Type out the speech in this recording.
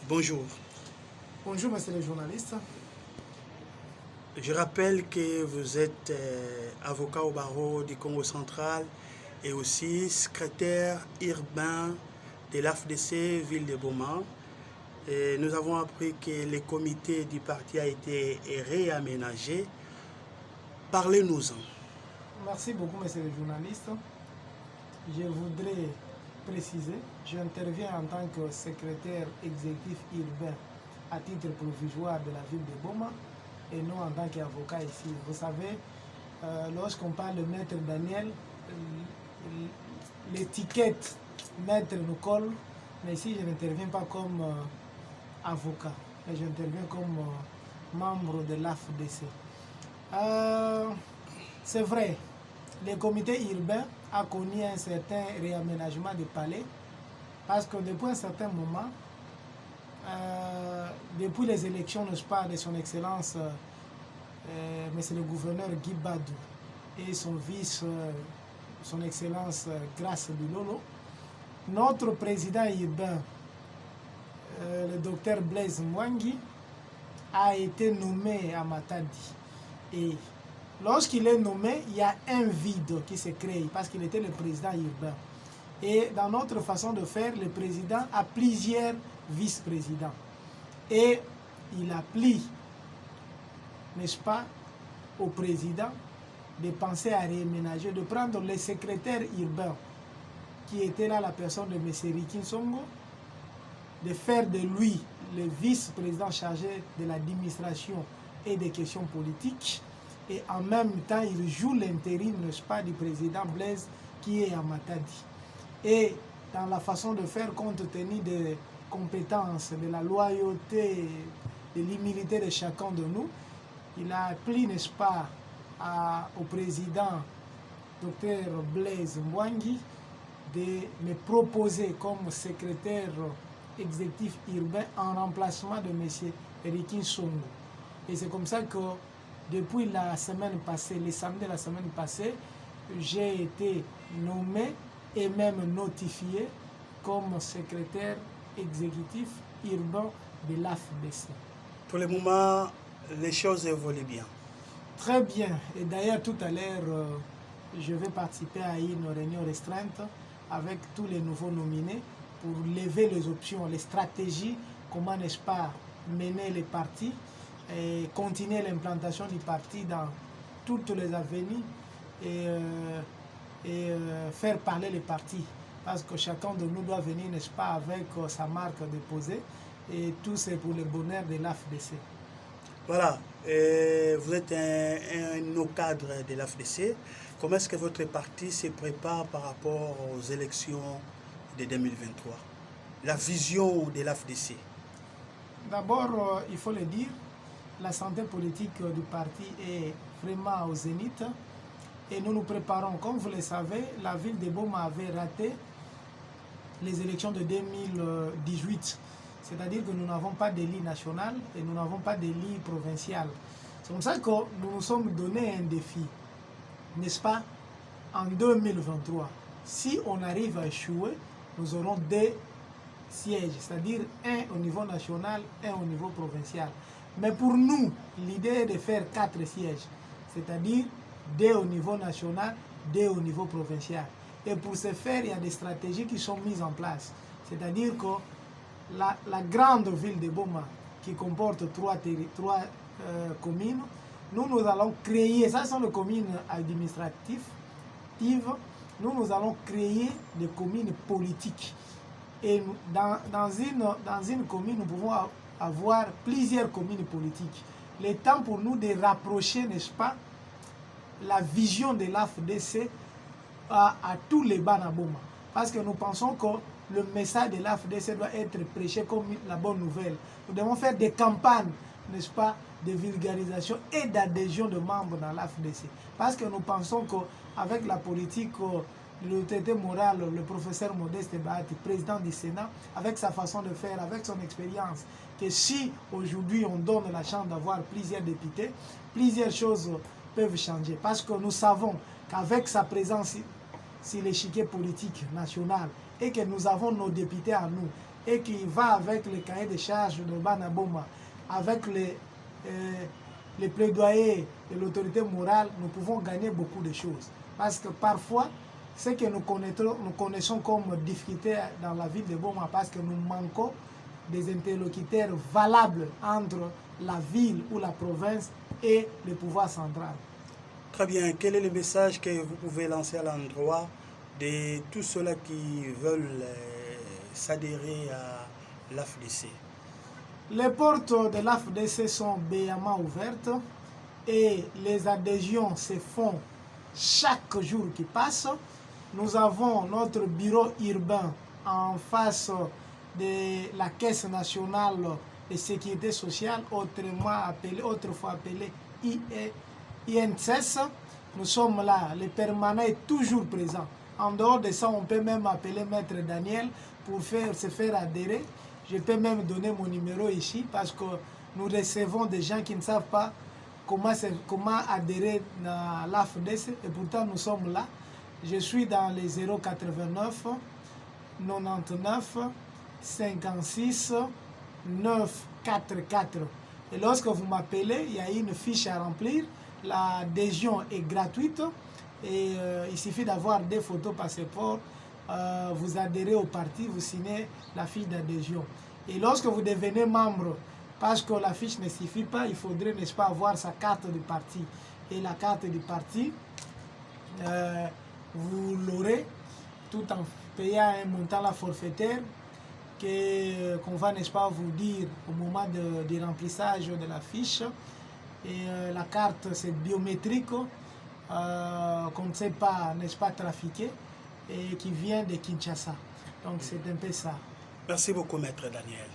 Bonjour. Bonjour, monsieur le journaliste. Je rappelle que vous êtes avocat au barreau du Congo central et aussi secrétaire urbain de l'AFDC Ville de Boma. Et nous avons appris que le comité du parti a été réaménagé. Parlez-nous-en. Merci beaucoup, monsieur le journaliste. Je voudrais préciser, j'interviens en tant que secrétaire exécutif urbain à titre provisoire de la ville de Boma et non en tant qu'avocat ici. Vous savez, lorsqu'on parle de Maître Daniel, l'étiquette Maître nous colle, mais ici je n'interviens pas comme avocat, mais j'interviens comme membre de l'AFDC. C'est vrai, le comité urbain a connu un certain réaménagement du palais parce que depuis un certain moment, depuis les élections, n'est-ce pas, de son excellence, monsieur le gouverneur Guy Badou et son vice, son excellence Grace Bilolo, notre président urbain, le docteur Blaise Mwangi, a été nommé à Matadi. Et lorsqu'il est nommé, il y a un vide qui s'est créé parce qu'il était le président urbain. Et dans notre façon de faire, le président a plusieurs vice-présidents. Et il a pris, n'est-ce pas, au président de penser à réaménager, de prendre le secrétaire urbain qui était là, la personne de M. Rikin Songo, de faire de lui le vice-président chargé de l'administration et des questions politiques. Et en même temps, il joue l'intérim, n'est-ce pas, du président Blaise qui est à Matadi. Et dans la façon de faire, compte tenu des compétences, de la loyauté, de l'humilité de chacun de nous, il a appelé, n'est-ce pas, au président Dr Blaise Mwangi de me proposer comme secrétaire exécutif urbain en remplacement de M. Rikin Songo. Et c'est comme ça que depuis la semaine passée, le samedi de la semaine passée, j'ai été nommé et même notifié comme secrétaire exécutif urbain de l'AFDC. Pour le moment, les choses évoluent bien. Très bien. Et d'ailleurs, tout à l'heure, je vais participer à une réunion restreinte avec tous les nouveaux nominés pour lever les options, les stratégies, comment, n'est-ce pas, mener les partis et continuer l'implantation du parti dans toutes les avenues et faire parler les partis. Parce que chacun de nous doit venir, n'est-ce pas, avec sa marque déposée. Et tout c'est pour le bonheur de l'AFDC. Voilà, vous êtes un cadre de l'AFDC. Comment est-ce que votre parti se prépare par rapport aux élections de 2023? La vision de l'AFDC. D'abord, il faut le dire, la santé politique du parti est vraiment au zénith et nous nous préparons. Comme vous le savez, la ville de Boma avait raté les élections de 2018. C'est-à-dire que nous n'avons pas d'élit national et nous n'avons pas d'élit provincial. C'est comme ça que nous nous sommes donné un défi, n'est-ce pas, en 2023. Si on arrive à échouer, nous aurons 2 sièges, c'est-à-dire un au niveau national, un au niveau provincial. Mais pour nous, l'idée est de faire 4 sièges, c'est-à-dire 2 au niveau national, 2 au niveau provincial. Et pour ce faire, il y a des stratégies qui sont mises en place. C'est-à-dire que la grande ville de Boma, qui comporte 3 communes, nous allons créer, ça sont les communes administratives, nous allons créer des communes politiques. Et dans une commune, nous pouvons avoir plusieurs communes politiques. Le temps pour nous de rapprocher, n'est-ce pas, la vision de l'AFDC à tous les Banaboma. Parce que nous pensons que le message de l'AFDC doit être prêché comme la bonne nouvelle. Nous devons faire des campagnes, n'est-ce pas, de vulgarisation et d'adhésion de membres dans l'AFDC. Parce que nous pensons qu'avec la politique, l'autorité morale, le professeur Modeste Bahati, président du Sénat, avec sa façon de faire, avec son expérience, que si aujourd'hui on donne la chance d'avoir plusieurs députés, plusieurs choses peuvent changer. Parce que nous savons qu'avec sa présence sur l'échiquier politique national et que nous avons nos députés à nous et qui va avec le cahier de charges de Banaboma, avec les plaidoyers de l'autorité morale, nous pouvons gagner beaucoup de choses. Parce que parfois, ce que nous connaissons comme difficulté dans la ville de Boma, parce que nous manquons des interlocuteurs valables entre la ville ou la province et le pouvoir central. Très bien. Quel est le message que vous pouvez lancer à l'endroit de tous ceux-là qui veulent s'adhérer à l'AFDC? Les portes de l'AFDC sont brillamment ouvertes et les adhésions se font chaque jour qui passe. Nous avons notre bureau urbain en face de la Caisse nationale de sécurité sociale, autrefois appelée INSS. Nous sommes là, le permanent est toujours présent. En dehors de ça, on peut même appeler Maître Daniel pour se faire adhérer. Je peux même donner mon numéro ici parce que nous recevons des gens qui ne savent pas comment adhérer à l'AFDC et pourtant nous sommes là. Je suis dans les 089 99 56 944. Et lorsque vous m'appelez, il y a une fiche à remplir. L'adhésion est gratuite et il suffit d'avoir des photos passeport. Vous adhérez au parti, vous signez la fiche d'adhésion. Et lorsque vous devenez membre, parce que la fiche ne suffit pas, il faudrait, n'est-ce pas, avoir sa carte du parti. Et la carte du parti, vous l'aurez tout en payant un montant forfaitaire qu'on va, n'est-ce pas, vous dire au moment du remplissage de la fiche. Et la carte, c'est biométrique, qu'on ne sait pas, n'est-ce pas, trafiquer, et qui vient de Kinshasa. Donc c'est un peu ça. Merci beaucoup, Maître Daniel.